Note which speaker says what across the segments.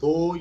Speaker 1: 2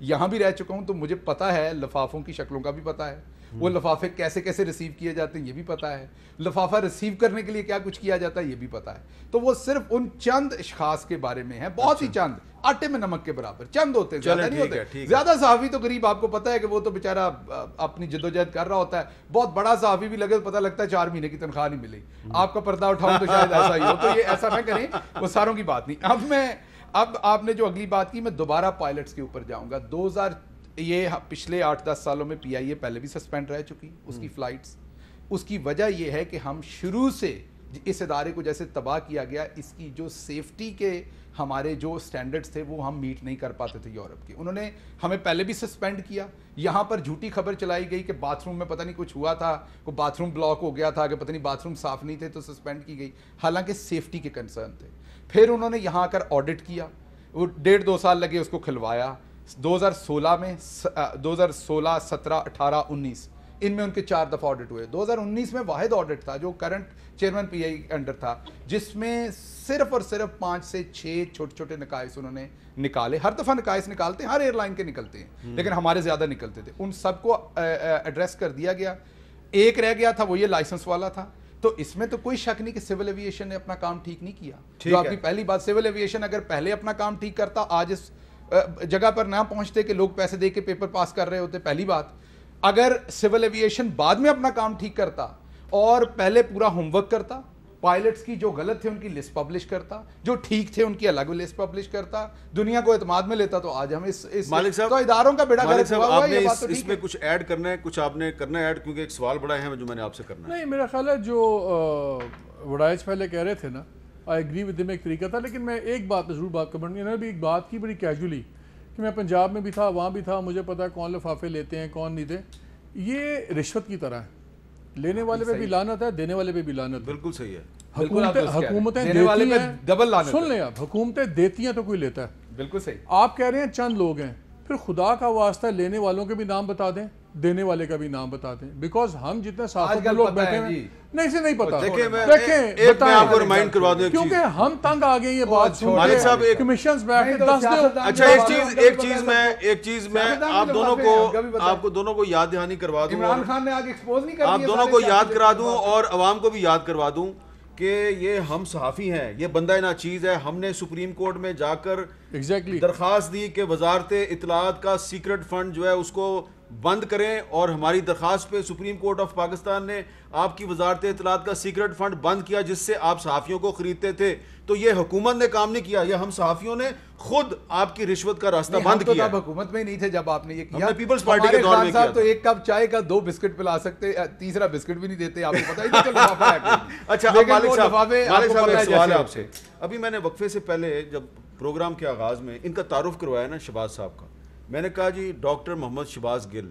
Speaker 2: یہاں بھی رہ چکا ہوں تو مجھے پتا ہے لفافوں کی شکلوں کا بھی پتا ہے, وہ لفافے کیسے کیسے ریسیو کیے جاتے ہیں یہ بھی پتا ہے, لفافہ ریسیو کرنے کے لیے کیا کچھ کیا جاتا ہے یہ بھی پتا ہے. تو وہ صرف ان چند اشخاص کے بارے میں ہے, بہت ہی چند, آٹے میں نمک کے برابر چند ہوتے ہیں, زیادہ نہیں ہوتے. زیادہ صحافی تو قریب آپ کو پتا ہے کہ وہ تو بیچارہ اپنی جدوجہد کر رہا ہوتا ہے, بہت بڑا صحافی بھی لگے تو پتہ لگتا ہے 4 مہینے کی تنخواہ نہیں ملی. آپ کا پردہ اٹھاؤں تو شاید ایسا ہی ہو, تو یہ ایسا نہ کریں, وہ ساروں کی بات نہیں. اب آپ نے جو اگلی بات کی, میں دوبارہ پائلٹس کے اوپر جاؤں گا. یہ پچھلے 8-10 سالوں میں پی آئی اے پہلے بھی سسپینڈ رہ چکی اس کی فلائٹس. اس کی وجہ یہ ہے کہ ہم شروع سے اس ادارے کو جیسے تباہ کیا گیا, اس کی جو سیفٹی کے ہمارے جو سٹینڈرڈز تھے وہ ہم میٹ نہیں کر پاتے تھے یورپ کے. انہوں نے ہمیں پہلے بھی سسپینڈ کیا. یہاں پر جھوٹی خبر چلائی گئی کہ باتھ روم میں پتہ نہیں کچھ ہوا تھا, کوئی باتھ روم بلاک ہو گیا تھا, کہ پتہ نہیں باتھ روم صاف نہیں تھے تو سسپینڈ کی گئی, حالانکہ سیفٹی کے کنسرن تھے. پھر انہوں نے یہاں آ کر آڈٹ کیا, وہ 1.5-2 سال لگے اس کو کھلوایا. 2016 میں 2016, 17, 18, 19 ان میں ان کے 4 دفعہ آڈٹ ہوئے. 2019 میں واحد آڈٹ تھا جو کرنٹ چیئرمین پی آئی انڈر تھا, جس میں صرف اور صرف 5 سے 6 چھوٹے چھوٹے نقائص انہوں نے نکالے. ہر دفعہ نقائص نکالتے ہیں, ہر ایئر لائن کے نکلتے ہیں, لیکن ہمارے زیادہ نکلتے تھے. ان سب کو ایڈریس کر دیا گیا. ایک رہ گیا تھا, وہ یہ لائسنس والا تھا. تو اس میں تو کوئی شک نہیں کہ سول ایویشن نے اپنا کام ٹھیک نہیں کیا. جو آپ کی پہلی بات, سول ایویشن اگر پہلے اپنا کام ٹھیک کرتا آج اس جگہ پر نہ پہنچتے کہ لوگ پیسے دے کے پیپر پاس کر رہے ہوتے. پہلی بات, اگر سول ایویشن بعد میں اپنا کام ٹھیک کرتا اور پہلے پورا ہوم ورک کرتا, پائلٹس کی جو غلط تھے ان کی لسٹ پبلش کرتا, جو ٹھیک تھے ان کی الگ لسٹ پبلش کرتا, دنیا کو اعتماد میں لیتا, تو آج ہم اس
Speaker 3: مالک صاحب
Speaker 2: تو اداروں کا بیڑا غرق ہوا ہوا ہے.
Speaker 3: اس میں کچھ ایڈ کرنا ہے, کچھ آپ نے کرنا ہے ایڈ, کیونکہ ایک سوال بڑا ہے جو میں نے آپ سے کرنا ہے.
Speaker 4: نہیں, میرا خیال ہے جو وڈائچ پہلے کہہ رہے تھے نا, آئی ایگری ود میں ایک طریقہ تھا, لیکن میں ایک بات پہ ضرور بات کروں. انہوں نے بھی ایک بات کی بڑی کیجولی کہ میں پنجاب میں بھی تھا, وہاں بھی تھا, مجھے پتا کون لفافے لیتے ہیں کون نہیں دے. یہ رشوت کی طرح ہے, لینے والے پہ بھی لعنت ہے, دینے والے پہ بھی لعنت.
Speaker 3: بالکل صحیح ہے.
Speaker 4: حکومتیں دیتی ہیں, سن لیں آپ, حکومتیں دیتی ہیں تو کوئی لیتا ہے.
Speaker 2: بالکل صحیح.
Speaker 4: آپ کہہ رہے ہیں چند لوگ ہیں, پھر خدا کا واسطہ لینے والوں کے بھی نام بتا دیں, دینے والے کا بھی نام بتا دیں, بیکاز ہم جتنے صحافت کے لوگ بیٹھے ہیں نہیں سے نہیں پتا.
Speaker 3: دیکھیں میں آپ کو ریمائنڈ کروا دوں,
Speaker 4: کیونکہ ہم تنگ آ گئے یہ بات سن کے, کمیشنز بیٹھ کے 10 دو.
Speaker 3: اچھا ایک چیز میں آپ دونوں کو یاد دہانی کروا دوں,
Speaker 2: عمران خان نے آگے ایکسپوز نہیں کر دیا,
Speaker 3: آپ دونوں کو یاد کرا دوں اور عوام کو بھی یاد کروا دوں کہ یہ ہم صحافی ہیں, یہ بندہ ناچیز ہے. ہم نے سپریم کورٹ میں جا کر درخواست دی کہ وزارت اطلاعات کا سیکرٹ فنڈ جو ہے اس کو بند کریں, اور ہماری درخواست پہ سپریم کورٹ آف پاکستان نے آپ کی وزارت اطلاعات کا سیکرٹ فنڈ بند کیا جس سے آپ صحافیوں کو خریدتے تھے. تو یہ حکومت نے کام نہیں کیا, یہ ہم صحافیوں نے خود آپ کی رشوت کا راستہ بند کیا.
Speaker 2: ہم تو حکومت میں ہی نہیں تھے جب آپ نے یہ کیا.
Speaker 3: پیپلز پارٹی کے دور میں کیا
Speaker 2: تو ایک کپ چائے کا 2 بسکٹ پلا سکتے, تیسرا بسکٹ بھی نہیں دیتے, آپ کو پتہ ہی نہیں لفافہ ہے.
Speaker 3: اچھا مالک صاحب ایک سوال ہے آپ سے. ابھی میں نے وقفے سے پہلے جب پروگرام کے آغاز میں ان کا تعارف کروایا نا شہباز صاحب کا, میں نے کہا جی ڈاکٹر محمد شہباز گل,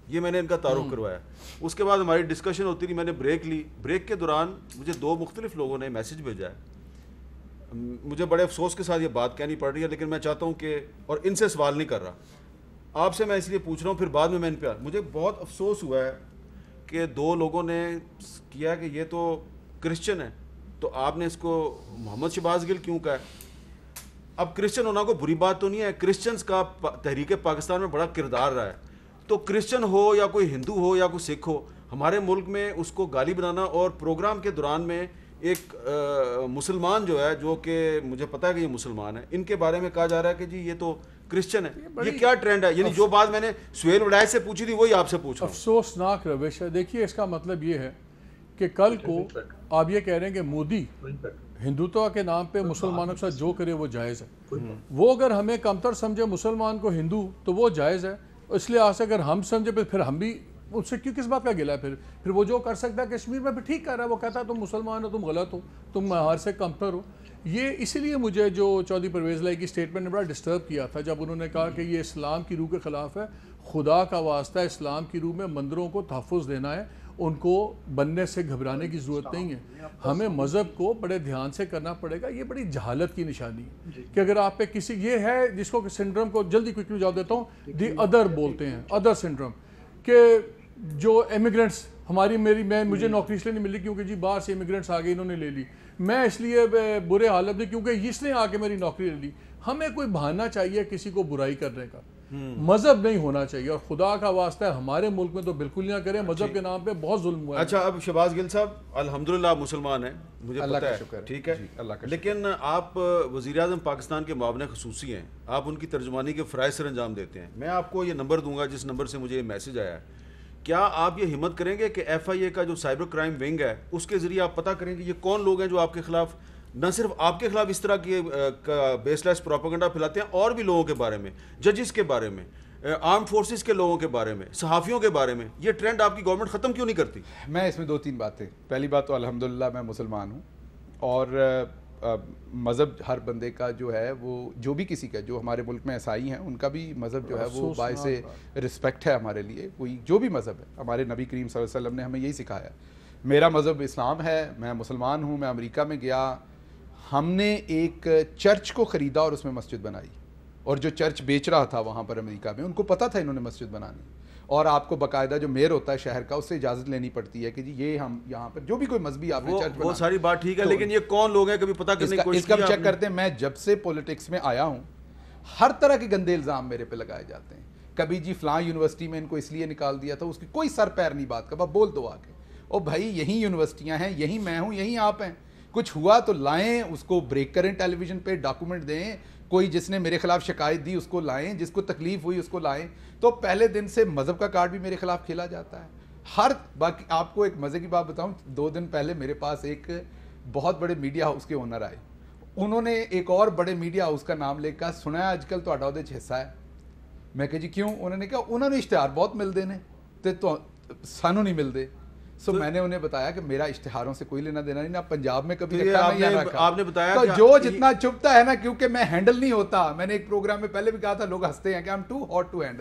Speaker 3: یہ میں نے ان کا تعارف کروایا. اس کے بعد ہماری ڈسکشن ہوتی رہی, میں نے بریک لی. بریک کے دوران مجھے 2 مختلف لوگوں نے میسج بھیجا ہے. مجھے بڑے افسوس کے ساتھ یہ بات کہنی پڑ رہی ہے, لیکن میں چاہتا ہوں کہ, اور ان سے سوال نہیں کر رہا, آپ سے میں اس لیے پوچھ رہا ہوں, پھر بعد میں ان پہ مجھے بہت افسوس ہوا ہے کہ 2 لوگوں نے کیا کہ یہ تو کرسچن ہے, تو آپ نے اس کو محمد شہباز گل کیوں کہا ہے. اب کرسچن ہونا کوئی بری بات تو نہیں ہے, کرسچنز کا تحریک پاکستان میں بڑا کردار رہا ہے. تو کرسچن ہو یا کوئی ہندو ہو یا کوئی سکھ ہو, ہمارے ملک میں اس کو گالی بنانا, اور پروگرام کے دوران میں ایک مسلمان جو ہے, جو کہ مجھے پتا ہے کہ یہ مسلمان ہے, ان کے بارے میں کہا جا رہا ہے کہ جی یہ تو کرسچن ہے. یہ کیا ٹرینڈ ہے؟ یعنی جو بات میں نے سہیل وڈائچ سے پوچھی تھی وہی آپ سے پوچھ رہا ہوں.
Speaker 4: افسوسناک روش ہے. دیکھیے اس کا مطلب یہ ہے کہ کل کو آپ یہ کہہ رہے ہیں کہ مودی ہندوتوا کے نام پہ مسلمانوں کے ساتھ جو کرے وہ جائز ہے. وہ اگر ہمیں کمتر سمجھے مسلمان کو ہندو تو وہ جائز ہے, اس لیے آج اگر ہم سمجھے پھر ہم بھی ان سے کیوں, کس بات کا گلا ہے. پھر وہ جو کر سکتا ہے کشمیر میں پھر ٹھیک کر رہا ہے, وہ کہتا ہے تم مسلمان ہو, تم غلط ہو, تم معیار سے کمتر ہو. یہ اسی لیے مجھے جو چودھری پرویز لائی کی اسٹیٹمنٹ نے بڑا ڈسٹرب کیا تھا جب انہوں نے کہا کہ یہ اسلام کی روح کے خلاف ہے. خدا کا واسطہ اسلام کی روح میں مندروں کو تحفظ دینا ہے, ان کو بننے سے گھبرانے کی ضرورت نہیں ہے. ہمیں مذہب کو بڑے دھیان سے کرنا پڑے گا. یہ بڑی جہالت کی نشانی ہے کہ اگر آپ پہ کسی, یہ ہے جس کو سنڈرم کو جلدی کوئکلی جواب دیتا ہوں, دی ادر بولتے ہیں, ادر سنڈرم, کہ جو امیگرینٹس ہماری مجھے نوکری اس لیے نہیں ملی کیونکہ جی باہر سے امیگرینٹس آ گئے, انہوں نے لے لی, میں اس لیے برے حالت میں کیونکہ اس نے آ کے میری نوکری لے لی. ہمیں کوئی بہانہ چاہیے کسی کو برائی کرنے کا. مذہب نہیں ہونا چاہیے، اور خدا کا واسطہ ہے ہمارے ملک میں تو بالکل نہ کریں، مذہب کے نام پہ بہت ظلم ہوا ہے۔
Speaker 3: اچھا، اب شہباز گل صاحب الحمدللہ آپ مسلمان ہیں، مجھے
Speaker 2: اللہ
Speaker 3: پتہ
Speaker 2: کا
Speaker 3: ہے،
Speaker 2: شکر،
Speaker 3: ٹھیک ہے،
Speaker 2: اللہ کا
Speaker 3: لیکن آپ وزیر اعظم پاکستان کے معاون خصوصی ہیں، آپ ان کی ترجمانی کے فرائض سر انجام دیتے ہیں۔ میں آپ کو یہ نمبر دوں گا جس نمبر سے مجھے یہ میسج آیا ہے، کیا آپ یہ ہمت کریں گے کہ ایف آئی اے کا جو سائبر کرائم ونگ ہے اس کے ذریعے آپ پتہ کریں گے یہ کون لوگ ہیں جو آپ کے خلاف، نہ صرف آپ کے خلاف اس طرح کی بیس لیس پروپیگنڈا پھیلاتے ہیں، اور بھی لوگوں کے بارے میں، ججز کے بارے میں، آرم فورسز کے لوگوں کے بارے میں، صحافیوں کے بارے میں، یہ ٹرینڈ آپ کی گورنمنٹ ختم کیوں نہیں کرتی؟
Speaker 2: میں اس میں 2-3 باتیں، پہلی بات تو الحمدللہ میں مسلمان ہوں، اور مذہب ہر بندے کا جو ہے وہ جو بھی کسی کا، جو ہمارے ملک میں عیسائی ہیں ان کا بھی مذہب جو ہے وہ باعث رسپیکٹ ہے ہمارے لیے، کوئی جو بھی مذہب ہے، ہمارے نبی کریم صلی اللہ علیہ وسلم نے ہمیں یہی سکھایا۔ میرا مذہب اسلام ہے، میں مسلمان ہوں، میں امریکہ میں گیا، ہم نے ایک چرچ کو خریدا اور اس میں مسجد بنائی، اور جو چرچ بیچ رہا تھا وہاں پر امریکہ میں ان کو پتہ تھا انہوں نے مسجد بنانی، اور آپ کو باقاعدہ جو میئر ہوتا ہے شہر کا اس سے اجازت لینی پڑتی ہے کہ جی یہ ہم یہاں پر جو بھی کوئی مذہبی آپ نے چرچ بنا،
Speaker 3: وہ ساری بات ٹھیک ہے، لیکن یہ کون لوگ ہیں کبھی پتہ کرنے کی کوشش
Speaker 2: اس کا بھی چیک کرتے ہیں۔ میں جب سے پولیٹکس میں آیا ہوں ہر طرح کے گندے الزام میرے پہ لگائے جاتے ہیں، کبھی جی فلاں یونیورسٹی میں ان کو اس لیے نکال دیا تھا، اس کی کوئی سر پیر نہیں بات کا، بول دو آ کے، او بھائی یہی یونیورسٹیاں ہیں، یہی میں ہوں، یہی آپ ہیں، کچھ ہوا تو لائیں اس کو بریک کریں، ٹیلی ویژن پہ ڈاکومنٹ دیں، کوئی جس نے میرے خلاف شکایت دی اس کو لائیں، جس کو تکلیف ہوئی اس کو لائیں۔ تو پہلے دن سے مذہب کا کارڈ بھی میرے خلاف کھیلا جاتا ہے ہر باقی۔ آپ کو ایک مزے کی بات بتاؤں، 2 دن پہلے میرے پاس ایک بہت بڑے میڈیا ہاؤس کے اونر آئے، انہوں نے ایک اور بڑے میڈیا ہاؤس کا نام لے کر سنا ہے آج کل تو اڈا حصہ ہے، میں کہا جی کیوں؟ انہوں نے کہا انہوں نے اشتہار بہت ملتے ہیں تو سانوں نہیں ملتے۔ سو میں نے انہیں بتایا کہ میرا اشتہاروں سے کوئی لینا دینا نہیں، نہ پنجاب میں کبھی رکھا میں یہاں رکھا۔
Speaker 3: آپ نے بتایا
Speaker 2: تو جو جتنا چپتا ہے نا، کیونکہ میں ہینڈل نہیں ہوتا، میں نے ایک پروگرام میں پہلے بھی کہا تھا، لوگ ہنستے ہیں کہ I'm too hot to handle۔